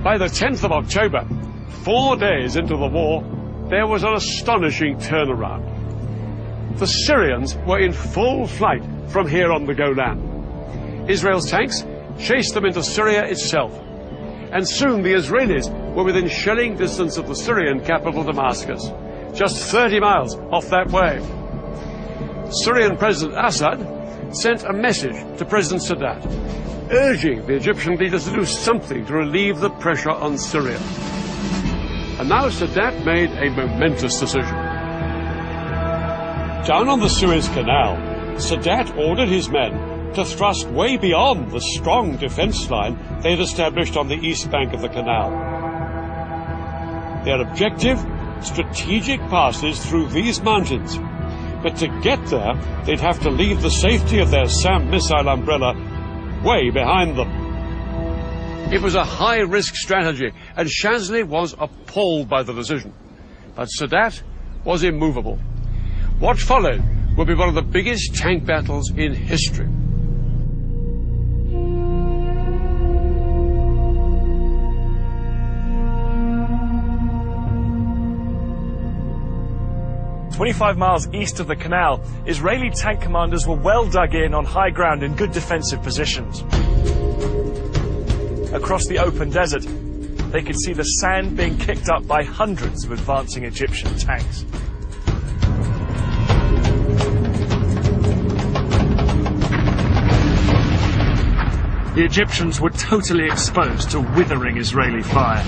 By the 10th of October, 4 days into the war, there was an astonishing turnaround. The Syrians were in full flight from here on the Golan. Israel's tanks chased them into Syria itself, and soon the Israelis were within shelling distance of the Syrian capital Damascus, just 30 miles off that way. Syrian President Assad sent a message to President Sadat, urging the Egyptian leaders to do something to relieve the pressure on Syria. And now Sadat made a momentous decision. Down on the Suez Canal, Sadat ordered his men to thrust way beyond the strong defense line they had established on the east bank of the canal. Their objective? Strategic passes through these mountains. But to get there, they'd have to leave the safety of their SAM missile umbrella way behind them. It was a high-risk strategy, and Shazli was appalled by the decision. But Sadat was immovable. What followed would be one of the biggest tank battles in history. "25 miles east of the canal, Israeli tank commanders were well dug in on high ground in good defensive positions. Across the open desert, they could see the sand being kicked up by hundreds of advancing Egyptian tanks. The Egyptians were totally exposed to withering Israeli fire.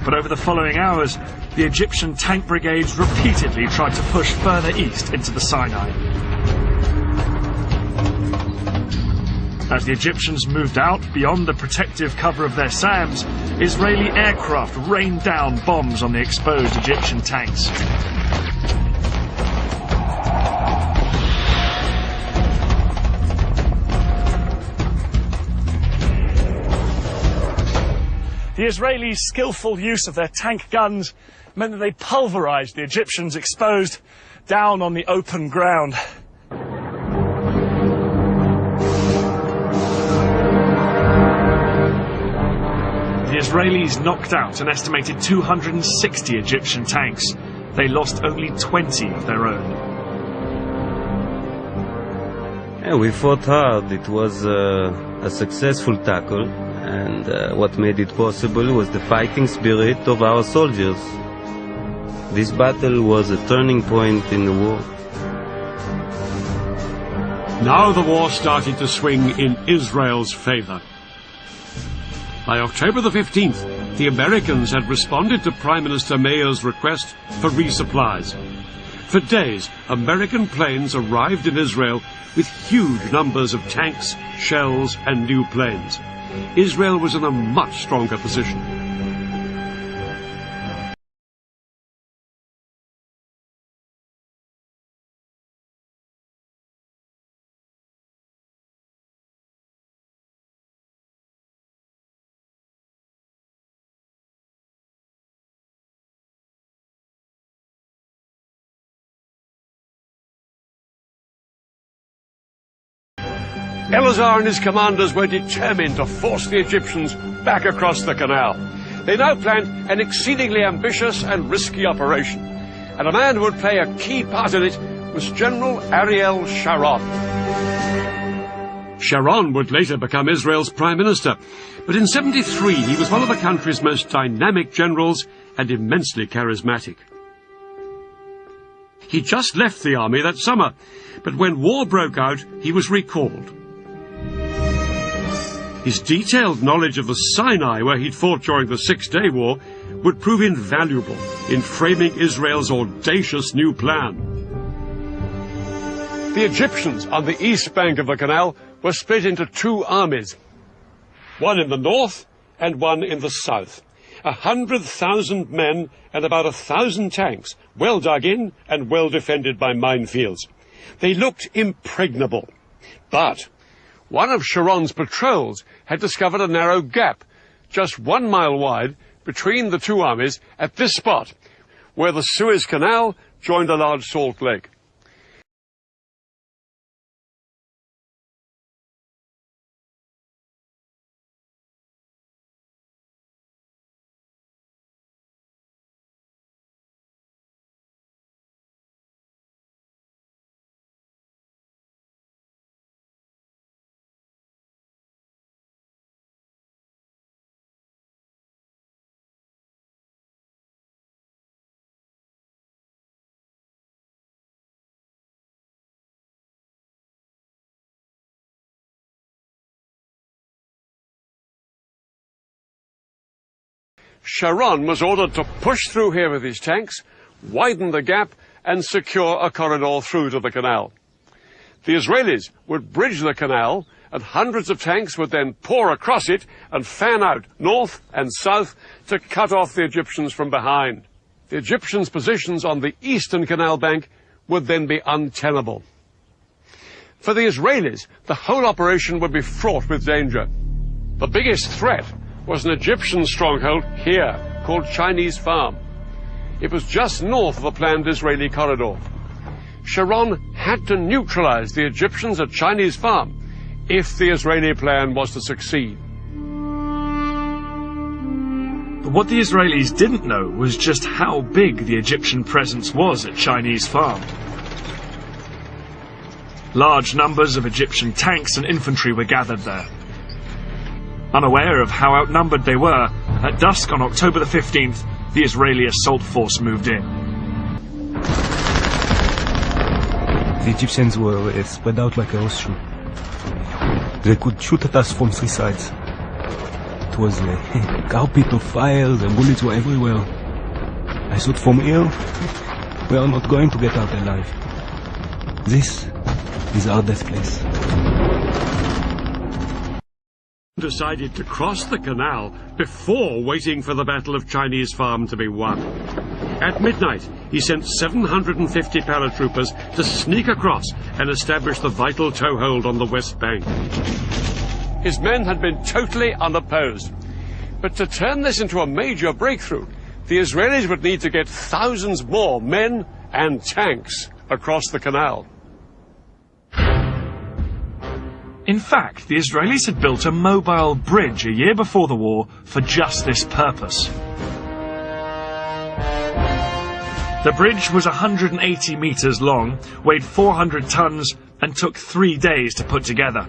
But over the following hours, the Egyptian tank brigades repeatedly tried to push further east into the Sinai. As the Egyptians moved out beyond the protective cover of their SAMs, Israeli aircraft rained down bombs on the exposed Egyptian tanks. The Israelis' skillful use of their tank guns meant that they pulverized the Egyptians exposed down on the open ground. The Israelis knocked out an estimated 260 Egyptian tanks. They lost only 20 of their own. Yeah, we fought hard. It was a successful tackle. And what made it possible was the fighting spirit of our soldiers. This battle was a turning point in the war. Now the war started to swing in Israel's favor. By October the 15th, the Americans had responded to Prime Minister Meir's request for resupplies. For days, American planes arrived in Israel with huge numbers of tanks, shells, and new planes. Israel was in a much stronger position. Elazar and his commanders were determined to force the Egyptians back across the canal. They now planned an exceedingly ambitious and risky operation, and a man who would play a key part in it was General Ariel Sharon. Sharon would later become Israel's prime minister, but in '73 he was one of the country's most dynamic generals and immensely charismatic. He just left the army that summer, but when war broke out, he was recalled. His detailed knowledge of the Sinai, where he'd fought during the Six-Day War, would prove invaluable in framing Israel's audacious new plan. The Egyptians on the east bank of the canal were split into two armies, one in the north and one in the south. 100,000 men and about 1,000 tanks, well dug in and well defended by minefields. They looked impregnable, but one of Sharon's patrols had discovered a narrow gap, just 1 mile wide, between the two armies at this spot, where the Suez Canal joined a large salt lake. Sharon was ordered to push through here with his tanks, widen the gap, and secure a corridor through to the canal. The Israelis would bridge the canal, and hundreds of tanks would then pour across it and fan out north and south to cut off the Egyptians from behind. The Egyptians' positions on the eastern canal bank would then be untenable. For the Israelis, the whole operation would be fraught with danger. The biggest threat was an Egyptian stronghold here, called Chinese Farm. It was just north of the planned Israeli corridor. Sharon had to neutralize the Egyptians at Chinese Farm if the Israeli plan was to succeed. But what the Israelis didn't know was just how big the Egyptian presence was at Chinese Farm. Large numbers of Egyptian tanks and infantry were gathered there. Unaware of how outnumbered they were, at dusk on October the 15th, the Israeli assault force moved in. The Egyptians were spread out like a horseshoe. They could shoot at us from three sides. It was a carpet of fire, the bullets were everywhere. I thought, from here, we are not going to get out alive. This is our death place. Decided to cross the canal before waiting for the Battle of Chinese Farm to be won. At midnight, he sent 750 paratroopers to sneak across and establish the vital toehold on the west bank. His men had been totally unopposed. But to turn this into a major breakthrough, the Israelis would need to get thousands more men and tanks across the canal. In fact, the Israelis had built a mobile bridge a year before the war for just this purpose. The bridge was 180 meters long, weighed 400 tons, and took 3 days to put together.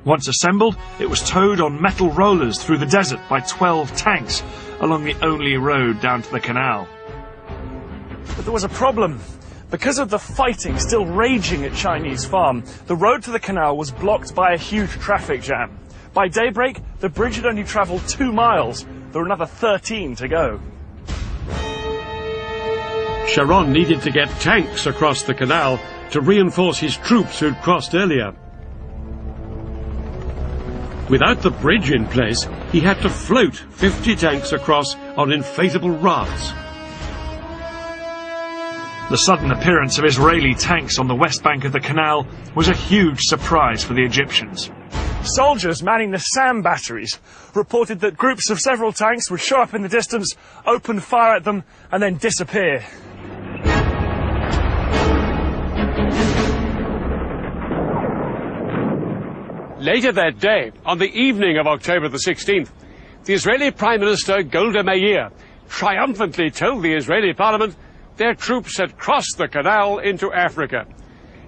Once assembled, it was towed on metal rollers through the desert by 12 tanks along the only road down to the canal. But there was a problem. Because of the fighting still raging at Chinese Farm, the road to the canal was blocked by a huge traffic jam. By daybreak, the bridge had only travelled 2 miles. There were another 13 to go. Sharon needed to get tanks across the canal to reinforce his troops who'd crossed earlier. Without the bridge in place, he had to float 50 tanks across on inflatable rafts. The sudden appearance of Israeli tanks on the west bank of the canal was a huge surprise for the Egyptians. Soldiers manning the SAM batteries reported that groups of several tanks would show up in the distance, open fire at them, and then disappear. Later that day, on the evening of October the 16th, the Israeli Prime Minister Golda Meir triumphantly told the Israeli parliament their troops had crossed the canal into Africa.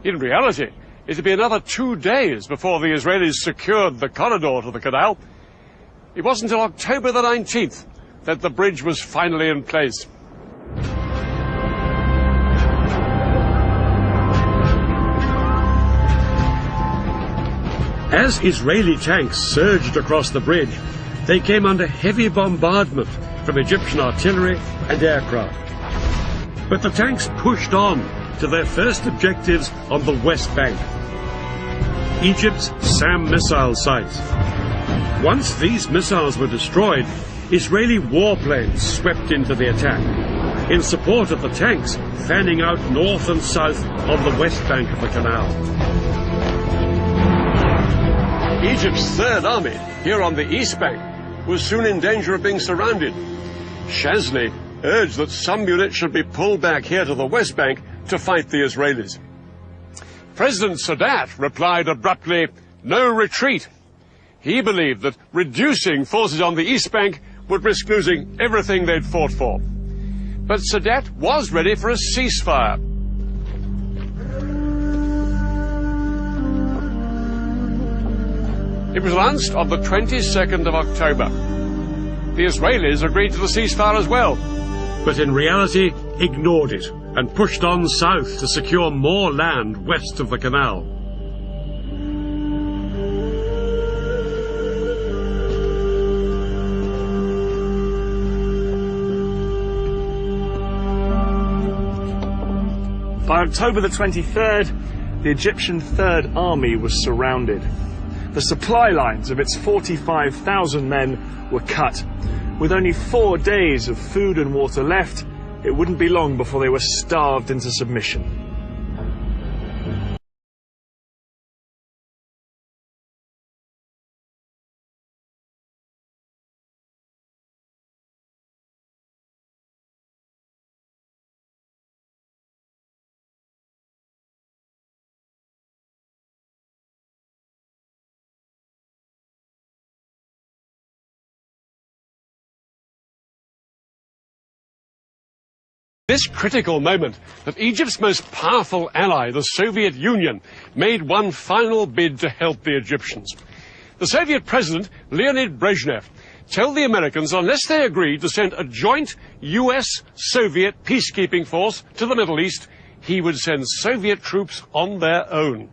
In reality, it would be another 2 days before the Israelis secured the corridor to the canal. It wasn't until October the 19th that the bridge was finally in place. As Israeli tanks surged across the bridge, they came under heavy bombardment from Egyptian artillery and aircraft. But the tanks pushed on to their first objectives on the west bank, Egypt's SAM missile sites. Once these missiles were destroyed, Israeli warplanes swept into the attack, in support of the tanks fanning out north and south on the west bank of the canal. Egypt's Third Army, here on the east bank, was soon in danger of being surrounded. Shazli urged that some units should be pulled back here to the west bank to fight the Israelis. President Sadat replied abruptly, "No retreat." He believed that reducing forces on the east bank would risk losing everything they'd fought for. But Sadat was ready for a ceasefire. It was announced on the 22nd of October. The Israelis agreed to the ceasefire as well, but in reality ignored it and pushed on south to secure more land west of the canal. By October the 23rd, the Egyptian Third Army was surrounded. The supply lines of its 45,000 men were cut. With only 4 days of food and water left, it wouldn't be long before they were starved into submission. This critical moment that Egypt's most powerful ally, the Soviet Union, made one final bid to help the Egyptians. The Soviet President, Leonid Brezhnev, told the Americans unless they agreed to send a joint US-Soviet peacekeeping force to the Middle East, he would send Soviet troops on their own.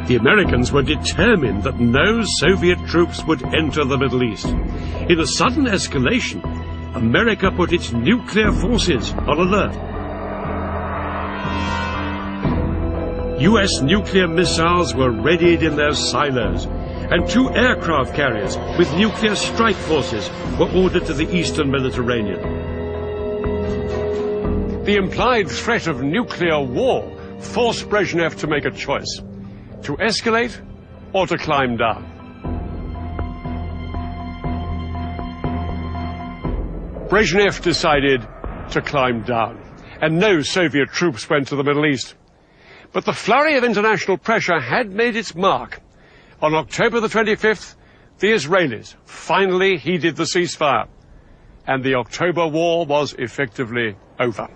The Americans were determined that no Soviet troops would enter the Middle East. In a sudden escalation, America put its nuclear forces on alert. US nuclear missiles were readied in their silos, and 2 aircraft carriers with nuclear strike forces were ordered to the eastern Mediterranean. The implied threat of nuclear war forced Brezhnev to make a choice: to escalate or to climb down. Brezhnev decided to climb down, and no Soviet troops went to the Middle East. But the flurry of international pressure had made its mark. On October the 25th, the Israelis finally heeded the ceasefire, and the October War was effectively over.